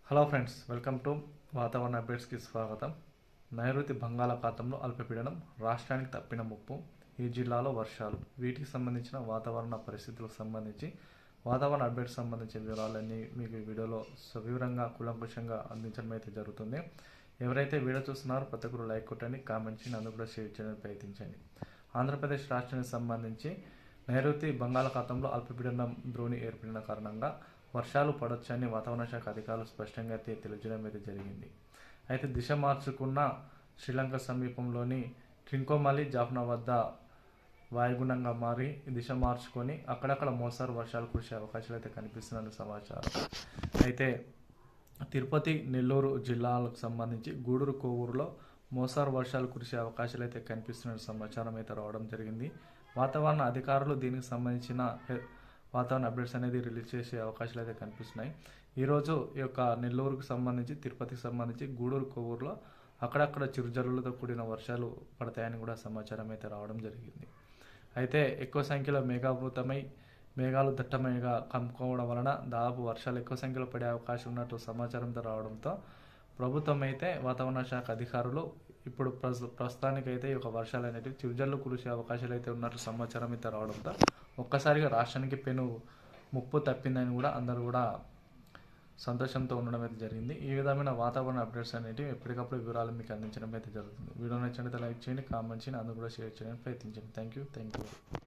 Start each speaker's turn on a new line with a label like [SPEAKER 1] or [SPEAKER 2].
[SPEAKER 1] Hello friends, welcome to వాతావరణ అప్డేట్స్కి స్వాగతం. నైరుతి బంగాళాఖాతంలో అల్పపీడనం రాష్ట్రానికి తప్పిన ముప్పు, ఈ జిల్లాలో వర్షాలు, వీటికి సంబంధించిన వాతావరణ పరిస్థితులకు సంబంధించి వాతావరణ అప్డేట్స్ సంబంధించిన వివరాలన్నీ మీకు ఈ వీడియోలో సవివరంగా కూలంకుషంగా అందించడం అయితే జరుగుతుంది. ఎవరైతే వీడియో చూస్తున్నారో ప్రతి ఒక్కరు లైక్ కొట్టండి, కామెంట్ చేయండి, అందుకు కూడా షేర్ చేయడానికి ప్రయత్నించండి. ఆంధ్రప్రదేశ్ రాష్ట్రానికి సంబంధించి నైరుతి బంగాళాఖాతంలో అల్పపీడనం ద్రోణి ఏర్పడిన కారణంగా వర్షాలు పడొచ్చని వాతావరణ శాఖ అధికారులు స్పష్టంగా తెలియజేయడం అయితే జరిగింది. అయితే దిశ మార్చుకున్న శ్రీలంక సమీపంలోని ట్రింకోమలి జాఫ్నా వద్ద వాయుగుణంగా మారి దిశ మార్చుకొని అక్కడక్కడ మోస్తారు వర్షాలు కురిసే అవకాశాలు అయితే కనిపిస్తున్నట్టు సమాచారం. అయితే తిరుపతి, నెల్లూరు జిల్లాలకు సంబంధించి గూడూరు, కోవూరులో మోస్తారు వర్షాలు కురిసే అవకాశాలు అయితే కనిపిస్తున్న సమాచారం అయితే రావడం జరిగింది. వాతావరణ అధికారులు దీనికి సంబంధించిన వాతావరణ అప్డేట్స్ అనేది రిలీజ్ చేసే అవకాశాలు అయితే కనిపిస్తున్నాయి. ఈరోజు ఈ యొక్క నెల్లూరుకు సంబంధించి, తిరుపతికి సంబంధించి గూడూరు, కోవూరులో అక్కడక్కడ చిరుజల్లులతో కూడిన వర్షాలు పడతాయని కూడా సమాచారం అయితే రావడం జరిగింది. అయితే ఎక్కువ సంఖ్యలో మేఘావృతమై మేఘాలు దట్టమైగా కమ్ముకోవడం వలన దాదాపు వర్షాలు ఎక్కువ సంఖ్యలో పడే అవకాశం ఉన్నట్టు సమాచారంతో రావడంతో ప్రభుత్వం అయితే వాతావరణ శాఖ అధికారులు ఇప్పుడు ప్రస్తుతానికైతే ఈ యొక్క వర్షాలు అనేవి చిరుజల్లు కురిసే అవకాశాలు అయితే ఉన్నట్టు సమాచారం అయితే రావడంతో ఒక్కసారిగా రాష్ట్రానికి పెను ముప్పు తప్పిందని కూడా అందరూ కూడా సంతోషంతో ఉండడం అయితే జరిగింది. ఈ విధమైన వాతావరణ అప్డేట్స్ అనేవి ఎప్పటికప్పుడు వివరాలు మీకు అందించడం అయితే జరుగుతుంది. వీడియో నచ్చినట్లయితే లైక్ చేయండి, కామెంట్ చేయండి, అందుకు కూడా షేర్ చేయడానికి ప్రయత్నించండి. Thank you.